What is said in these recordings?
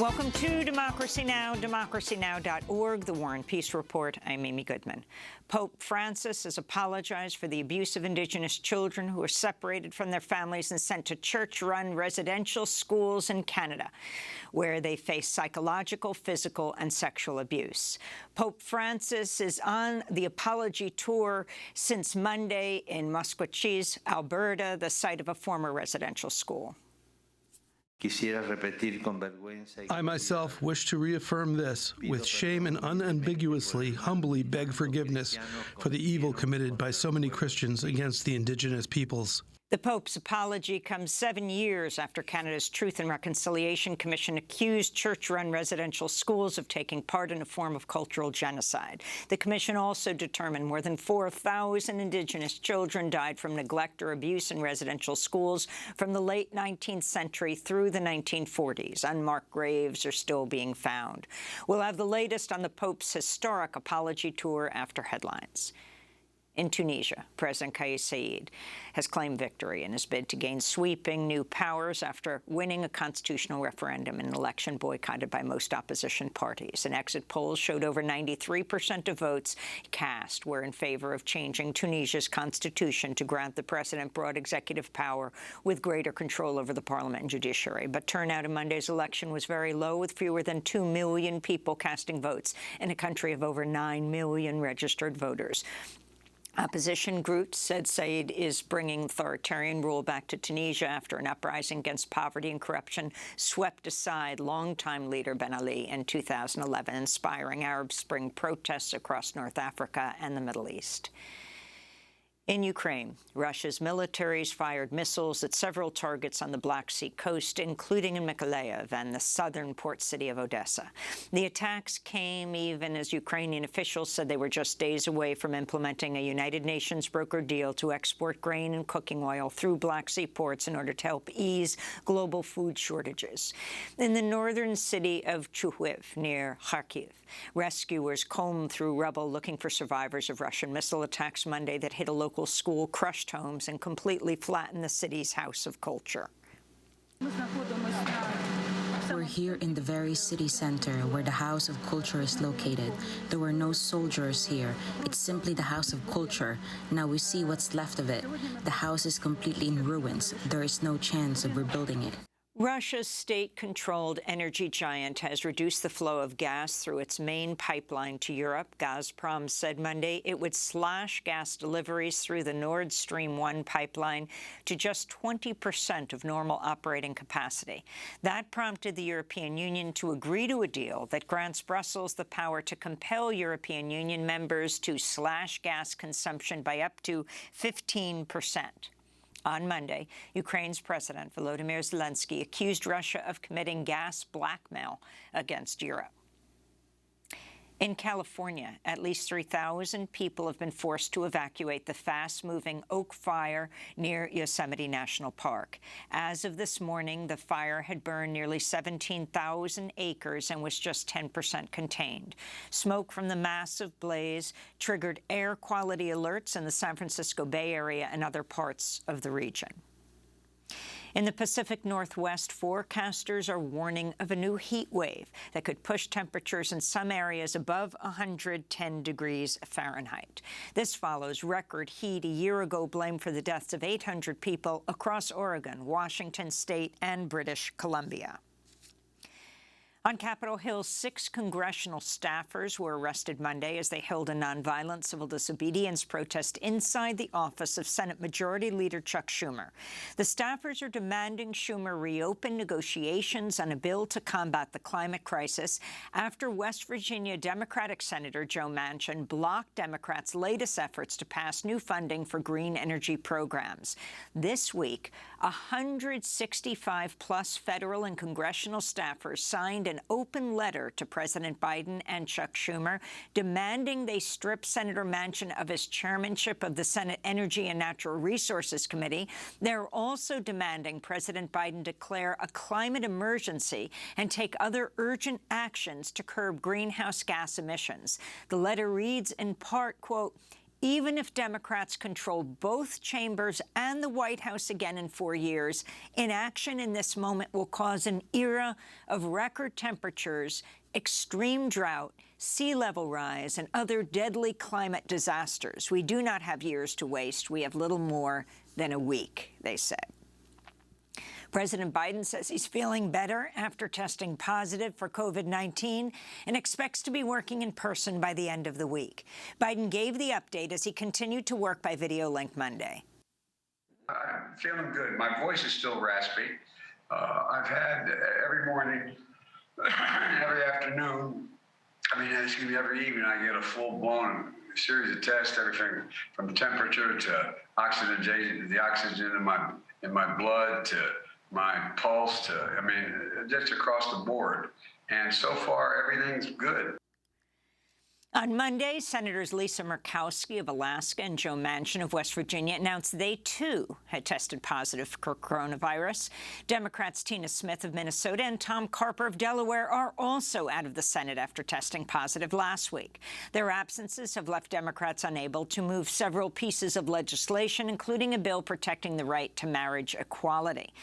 Welcome to Democracy Now!, democracynow.org, the War and Peace Report. I'm Amy Goodman. Pope Francis has apologized for the abuse of Indigenous children who are separated from their families and sent to church-run residential schools in Canada, where they face psychological, physical, and sexual abuse. Pope Francis is on the apology tour since Monday in Musqueam, Alberta, the site of a former residential school. I myself wish to reaffirm this with shame and unambiguously, humbly beg forgiveness for the evil committed by so many Christians against the Indigenous peoples. The Pope's apology comes 7 years after Canada's Truth and Reconciliation Commission accused church-run residential schools of taking part in a form of cultural genocide. The Commission also determined more than 4,000 Indigenous children died from neglect or abuse in residential schools from the late 19th century through the 1940s. Unmarked graves are still being found. We'll have the latest on the Pope's historic apology tour after headlines. In Tunisia, President Kais Saied has claimed victory in his bid to gain sweeping new powers after winning a constitutional referendum in an election boycotted by most opposition parties. And exit polls showed over 93% of votes cast were in favor of changing Tunisia's constitution to grant the president broad executive power with greater control over the parliament and judiciary. But turnout in Monday's election was very low, with fewer than 2 million people casting votes in a country of over 9 million registered voters. Opposition groups said Saied is bringing authoritarian rule back to Tunisia after an uprising against poverty and corruption swept aside longtime leader Ben Ali in 2011, inspiring Arab Spring protests across North Africa and the Middle East. In Ukraine, Russia's militaries fired missiles at several targets on the Black Sea coast, including in Mykolaiv and the southern port city of Odessa. The attacks came even as Ukrainian officials said they were just days away from implementing a United Nations brokered deal to export grain and cooking oil through Black Sea ports in order to help ease global food shortages. In the northern city of Chuhuiv, near Kharkiv, rescuers combed through rubble looking for survivors of Russian missile attacks Monday that hit a local school, crushed homes, and completely flattened the city's house of culture. We're here in the very city center where the House of Culture is located. There were no soldiers here. It's simply the House of Culture. Now we see what's left of it. The house is completely in ruins. There is no chance of rebuilding it. Russia's state-controlled energy giant has reduced the flow of gas through its main pipeline to Europe. Gazprom said Monday it would slash gas deliveries through the Nord Stream 1 pipeline to just 20% of normal operating capacity. That prompted the European Union to agree to a deal that grants Brussels the power to compel European Union members to slash gas consumption by up to 15%. On Monday, Ukraine's President Volodymyr Zelensky accused Russia of committing gas blackmail against Europe. In California, at least 3,000 people have been forced to evacuate the fast-moving Oak Fire near Yosemite National Park. As of this morning, the fire had burned nearly 17,000 acres and was just 10% contained. Smoke from the massive blaze triggered air quality alerts in the San Francisco Bay Area and other parts of the region. In the Pacific Northwest, forecasters are warning of a new heat wave that could push temperatures in some areas above 110 degrees Fahrenheit. This follows record heat a year ago blamed for the deaths of 800 people across Oregon, Washington State, and British Columbia. On Capitol Hill, 6 congressional staffers were arrested Monday as they held a nonviolent civil disobedience protest inside the office of Senate Majority Leader Chuck Schumer. The staffers are demanding Schumer reopen negotiations on a bill to combat the climate crisis after West Virginia Democratic Senator Joe Manchin blocked Democrats' latest efforts to pass new funding for green energy programs. This week, 165-plus federal and congressional staffers signed an open letter to President Biden and Chuck Schumer demanding they strip Senator Manchin of his chairmanship of the Senate Energy and Natural Resources Committee. They're also demanding President Biden declare a climate emergency and take other urgent actions to curb greenhouse gas emissions. The letter reads in part, quote, even if Democrats control both chambers and the White House again in 4 years, inaction in this moment will cause an era of record temperatures, extreme drought, sea level rise, and other deadly climate disasters. We do not have years to waste. We have little more than a week, they said. President Biden says he's feeling better after testing positive for COVID-19 and expects to be working in person by the end of the week. Biden gave the update as he continued to work by video link Monday. I'm feeling good. My voice is still raspy. I've had every morning, every afternoon, every evening, I get a full-blown series of tests, everything from temperature to the oxygen in my blood to my pulse to, just across the board. And so far, everything's good. On Monday, Senators Lisa Murkowski of Alaska and Joe Manchin of West Virginia announced they, too, had tested positive for coronavirus. Democrats Tina Smith of Minnesota and Tom Carper of Delaware are also out of the Senate after testing positive last week. Their absences have left Democrats unable to move several pieces of legislation, including a bill protecting the right to marriage equality.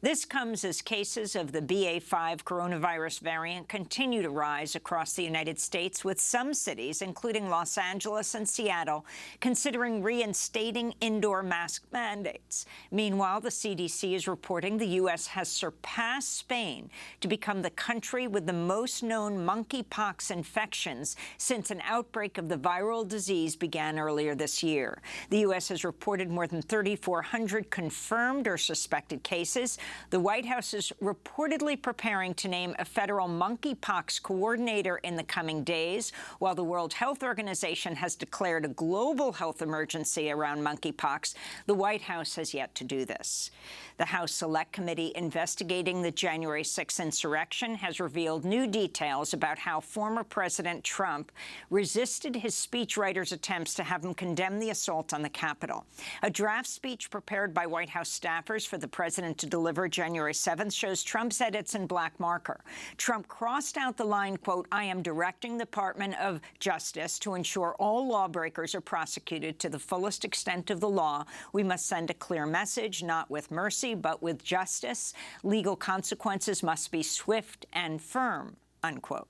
This comes as cases of the BA.5 coronavirus variant continue to rise across the United States, with some cities, including Los Angeles and Seattle, considering reinstating indoor mask mandates. Meanwhile, the CDC is reporting the U.S. has surpassed Spain to become the country with the most known monkeypox infections since an outbreak of the viral disease began earlier this year. The U.S. has reported more than 3,400 confirmed or suspected cases. The White House is reportedly preparing to name a federal monkeypox coordinator in the coming days, while the World Health Organization has declared a global health emergency around monkeypox. The White House has yet to do this. The House Select Committee investigating the January 6th insurrection has revealed new details about how former President Trump resisted his speechwriter's attempts to have him condemn the assault on the Capitol. A draft speech prepared by White House staffers for the president to deliver January 7th shows Trump's edits in black marker. Trump crossed out the line, quote, "I am directing the Department of Justice to ensure all lawbreakers are prosecuted to the fullest extent of the law. We must send a clear message, not with mercy, but with justice. Legal consequences must be swift and firm," unquote.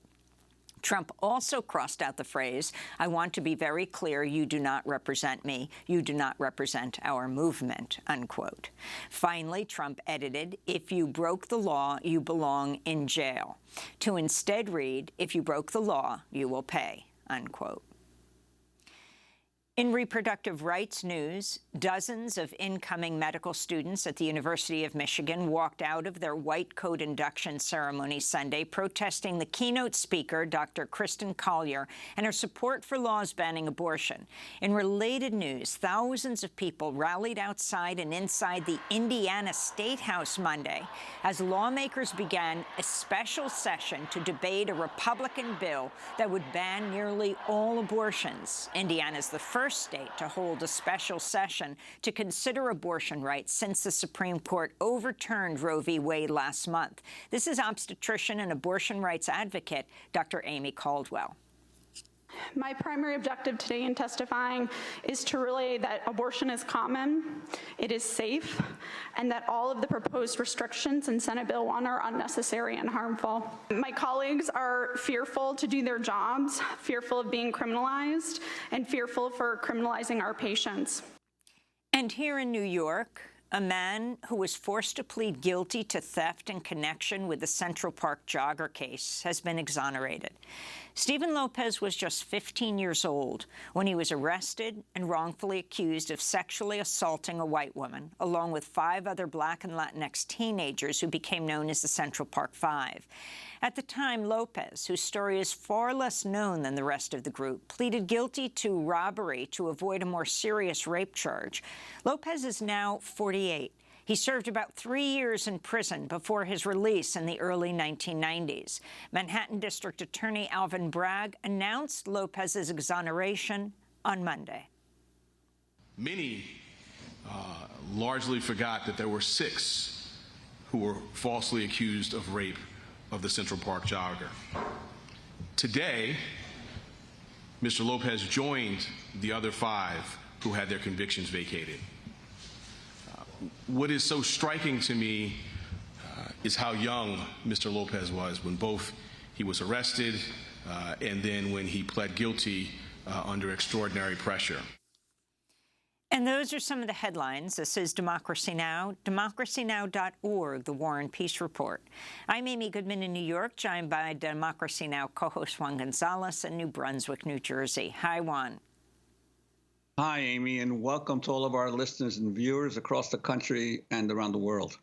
Trump also crossed out the phrase, "I want to be very clear, you do not represent me. You do not represent our movement," unquote. Finally, Trump edited, "If you broke the law, you belong in jail," to instead read, "If you broke the law, you will pay," unquote. In reproductive rights news, dozens of incoming medical students at the University of Michigan walked out of their white coat induction ceremony Sunday, protesting the keynote speaker, Dr. Kristen Collier, and her support for laws banning abortion. In related news, thousands of people rallied outside and inside the Indiana State House Monday as lawmakers began a special session to debate a Republican bill that would ban nearly all abortions. Indiana is the first state to hold a special session to consider abortion rights since the Supreme Court overturned Roe v. Wade last month. This is obstetrician and abortion rights advocate Dr. Amy Caldwell. My primary objective today in testifying is to relay that abortion is common, it is safe, and that all of the proposed restrictions in Senate Bill 1 are unnecessary and harmful. My colleagues are fearful to do their jobs, fearful of being criminalized, and fearful for criminalizing our patients. And here in New York, a man who was forced to plead guilty to theft in connection with the Central Park jogger case has been exonerated. Stephen Lopez was just 15 years old when he was arrested and wrongfully accused of sexually assaulting a white woman, along with 5 other Black and Latinx teenagers who became known as the Central Park Five. At the time, Lopez, whose story is far less known than the rest of the group, pleaded guilty to robbery to avoid a more serious rape charge. Lopez is now 48. He served about 3 years in prison before his release in the early 1990s. Manhattan District Attorney Alvin Bragg announced Lopez's exoneration on Monday. Many largely forgot that there were 6 who were falsely accused of rape of the Central Park jogger. Today, Mr. Lopez joined the other 5 who had their convictions vacated. What is so striking to me is how young Mr. Lopez was when both he was arrested and then when he pled guilty under extraordinary pressure. And those are some of the headlines. This is Democracy Now!, democracynow.org, the War and Peace Report. I'm Amy Goodman in New York, joined by Democracy Now! Co-host Juan Gonzalez in New Brunswick, New Jersey. Hi, Juan. Hi, Amy, and welcome to all of our listeners and viewers across the country and around the world.